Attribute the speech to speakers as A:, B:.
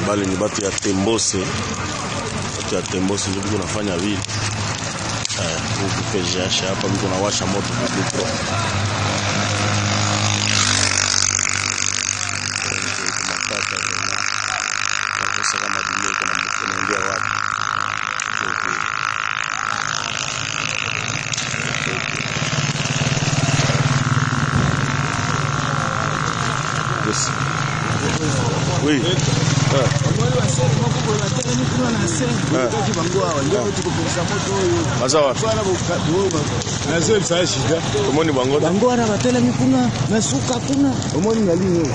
A: Bali ni batu ya Tembose. Batu ya Tembose ndio biko nafanya vile. Huku PGH hapa biko nawasha moto kwa oui. Azawa.
B: Nazo shida.
A: Omoni bango.
B: Bango ana batela mikuna nasuka kuna. Omoni ngalini.